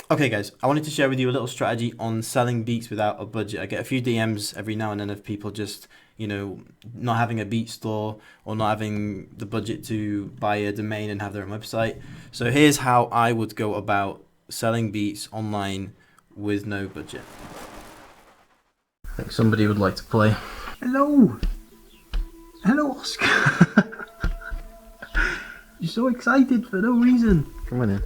Okay guys, I wanted to share with you a little strategy on selling beats without a budget. I get a few DMs every now and then of people just, not having a beat store or not having the budget to buy a domain and have their own website. So here's how I would go about selling beats online with no budget. I think somebody would like to play. Hello! Hello, Oscar! You're so excited for no reason. Come on in.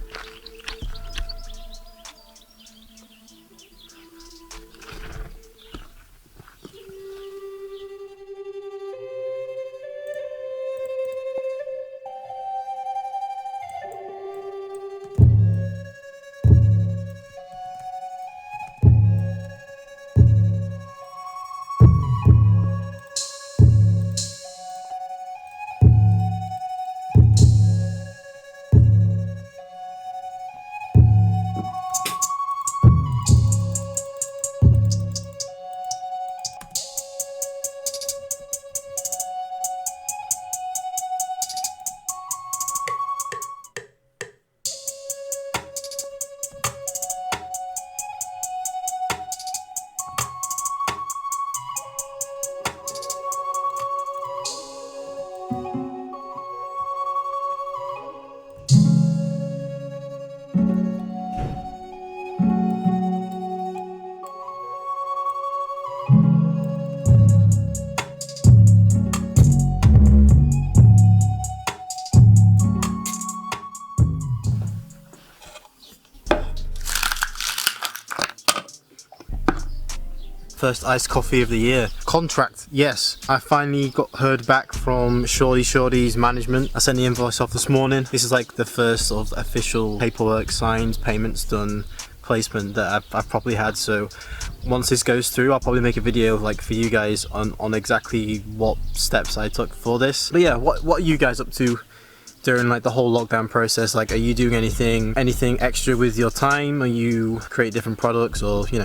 First iced coffee of the year. Contract, yes. I finally heard back from Shorty's management. I sent the invoice off this morning. This is like the first sort of official paperwork signed, payments done, placement that I've probably had. So once this goes through, I'll probably make a video like for you guys on exactly what steps I took for this. But yeah, what are you guys up to during like the whole lockdown process? Like, are you doing anything extra with your time? Are you create different products, or you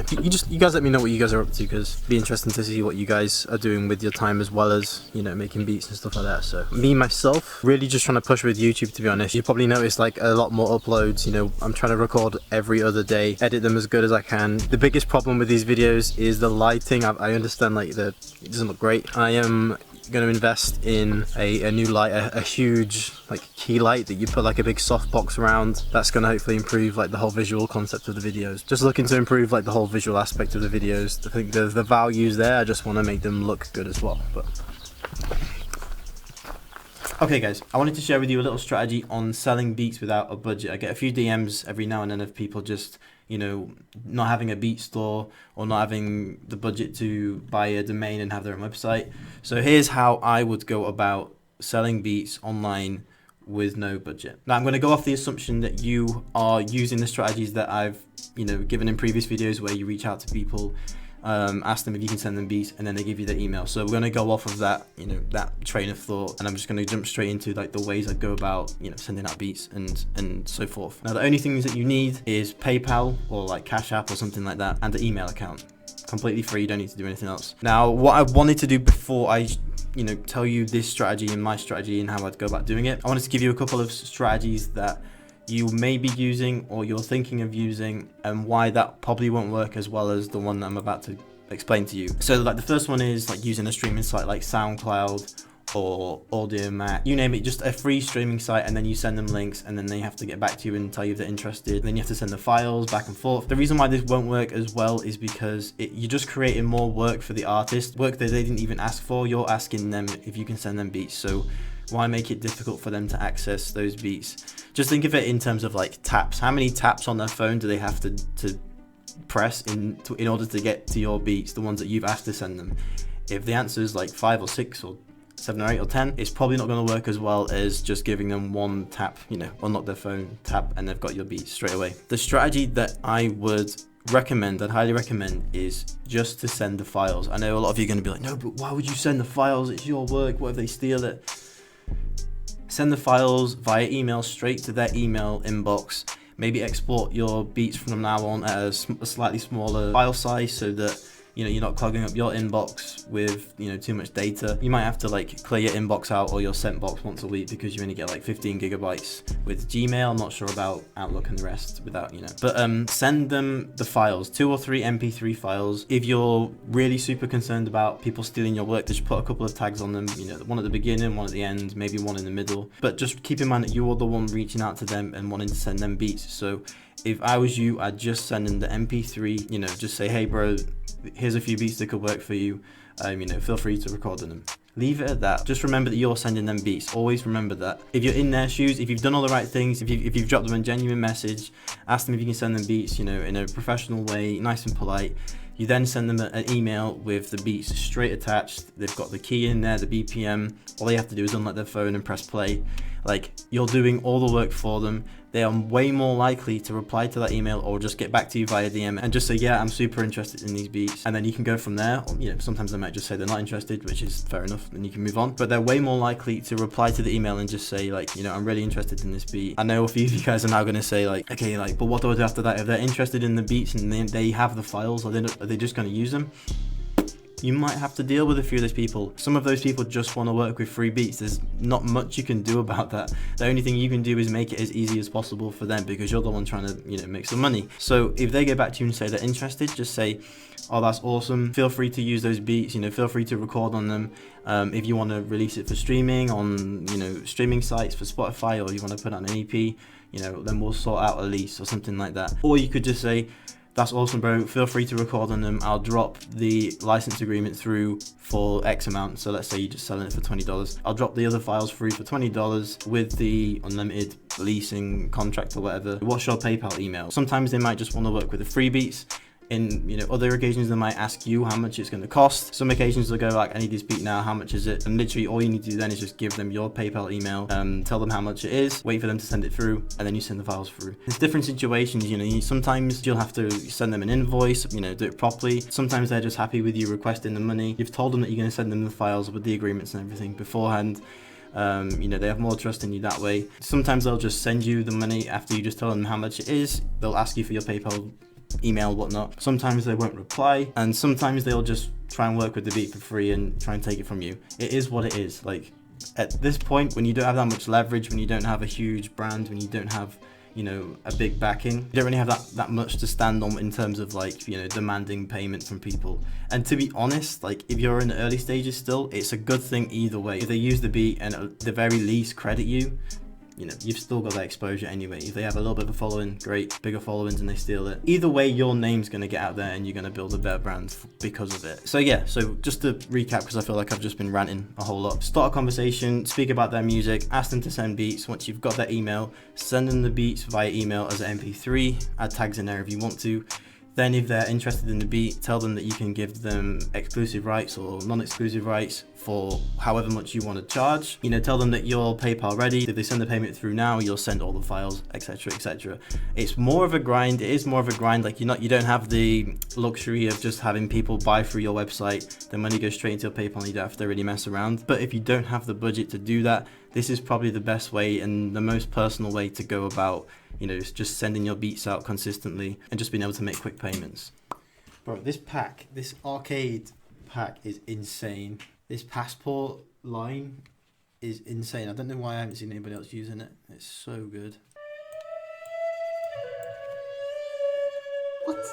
guys let me know what you guys are up to, because it'd be interesting to see what you guys are doing with your time, as well as making beats and stuff like that. So me myself, really just trying to push with YouTube, to be honest. You probably noticed like a lot more uploads. I'm trying to record every other day, edit them as good as I can. The biggest problem with these videos is the lighting. I understand like it doesn't look great. I am going to invest in a new light, a huge like key light that you put like a big soft box around. That's going to hopefully improve like the whole visual concept of the videos. Just looking to improve like the whole visual aspect of the videos. I think the values there, I just want to make them look good as well. But okay guys, I wanted to share with you a little strategy on selling beats without a budget. I get a few DMs every now and then of people just, not having a beat store or not having the budget to buy a domain and have their own website. So here's how I would go about selling beats online with no budget. Now I'm going to go off the assumption that you are using the strategies that I've, given in previous videos, where you reach out to people, ask them if you can send them beats, and then they give you their email. So we're going to go off of that, that train of thought, and I'm just going to jump straight into like the ways I go about, sending out beats and so forth. Now the only things that you need is PayPal or like Cash App or something like that, and an email account. Completely free, you don't need to do anything else. Now what I wanted to do before I tell you this strategy and my strategy and how I'd go about doing it, I wanted to give you a couple of strategies that you may be using or you're thinking of using, and why that probably won't work as well as the one that I'm about to explain to you. So like the first one is like using a streaming site like SoundCloud or Audiomack, you name it, just a free streaming site, and then you send them links, and then they have to get back to you and tell you if they're interested, and then you have to send the files back and forth. The reason why this won't work as well is because you're just creating more work for the artist, work that they didn't even ask for. You're asking them if you can send them beats, so why make it difficult for them to access those beats? Just think of it in terms of like taps. How many taps on their phone do they have to press in order to get to your beats, the ones that you've asked to send them? If the answer is like 5 or 6 or 7 or 8 or 10, it's probably not going to work as well as just giving them one tap, unlock their phone, tap, and they've got your beats straight away. The strategy that I would recommend, I'd highly recommend, is just to send the files. I know a lot of you are going to be like, no, but why would you send the files? It's your work. What if they steal it? Send the files via email straight to their email inbox. Maybe export your beats from now on at a slightly smaller file size, so that you're not clogging up your inbox with, too much data. You might have to like clear your inbox out or your sent box once a week because you only get like 15 gigabytes with Gmail. I'm not sure about Outlook and the rest without, but send them the files, 2 or 3 MP3 files. If you're really super concerned about people stealing your work, just put a couple of tags on them, one at the beginning, one at the end, maybe one in the middle. But just keep in mind that you're the one reaching out to them and wanting to send them beats. So if I was you, I'd just send them the MP3, just say, hey bro, here's a few beats that could work for you. Feel free to record them. Leave it at that. Just remember that you're sending them beats. Always remember that. If you're in their shoes, if you've done all the right things, if you've dropped them a genuine message, ask them if you can send them beats, in a professional way, nice and polite. You then send them an email with the beats straight attached. They've got the key in there, the BPM. All they have to do is unlock their phone and press play. Like, you're doing all the work for them. They are way more likely to reply to that email or just get back to you via DM and just say, yeah, I'm super interested in these beats. And then you can go from there. Or, sometimes they might just say they're not interested, which is fair enough, and you can move on. But they're way more likely to reply to the email and just say, like, I'm really interested in this beat. I know a few of you guys are now going to say, like, okay, like, but what do I do after that? If they're interested in the beats and they have the files, are they just going to use them? You might have to deal with a few of those people. Some of those people just want to work with free beats. There's not much you can do about that. The only thing you can do is make it as easy as possible for them because you're the one trying to, make some money. So if they get back to you and say they're interested, just say, oh, that's awesome. Feel free to use those beats, feel free to record on them. If you want to release it for streaming on, streaming sites for Spotify, or you want to put out an EP, then we'll sort out a lease or something like that. Or you could just say, that's awesome, bro. Feel free to record on them. I'll drop the license agreement through for X amount. So let's say you're just selling it for $20. I'll drop the other files through for $20 with the unlimited leasing contract or whatever. What's your PayPal email? Sometimes they might just want to work with the free beats. In other occasions they might ask you how much it's going to cost. Some occasions they'll go like, I need this beat now, how much is it? And literally all you need to do then is just give them your PayPal email, tell them how much it is, wait for them to send it through, and then you send the files through. There's different situations, sometimes you'll have to send them an invoice, do it properly. Sometimes they're just happy with you requesting the money. You've told them that you're going to send them the files with the agreements and everything beforehand. They have more trust in you that way. Sometimes they'll just send you the money after you just tell them how much it is. They'll ask you for your PayPal email, whatnot. Sometimes they won't reply, and sometimes they'll just try and work with the beat for free and try and take it from you. It is what it is. Like, at this point, when you don't have that much leverage, when you don't have a huge brand, when you don't have a big backing, you don't really have that much to stand on in terms of like demanding payment from people. And to be honest, like, if you're in the early stages still, it's a good thing either way. If they use the beat and at the very least credit you, you've still got that exposure anyway. If they have a little bit of a following, great. Bigger followings and they steal it. Either way, your name's going to get out there and you're going to build a better brand because of it. So yeah, so just to recap, because I feel like I've just been ranting a whole lot. Start a conversation, speak about their music, ask them to send beats. Once you've got their email, send them the beats via email as an MP3, add tags in there if you want to. Then if they're interested in the beat, tell them that you can give them exclusive rights or non-exclusive rights for however much you want to charge. Tell them that you're PayPal ready. If they send the payment through now, you'll send all the files, etc., etc. It's more of a grind. It is more of a grind. Like, you don't have the luxury of just having people buy through your website. The money goes straight into your PayPal and you don't have to really mess around. But if you don't have the budget to do that, this is probably the best way and the most personal way to go about just sending your beats out consistently and just being able to make quick payments. Bro, this arcade pack is insane. This passport line is insane. I don't know why I haven't seen anybody else using it. It's so good. What?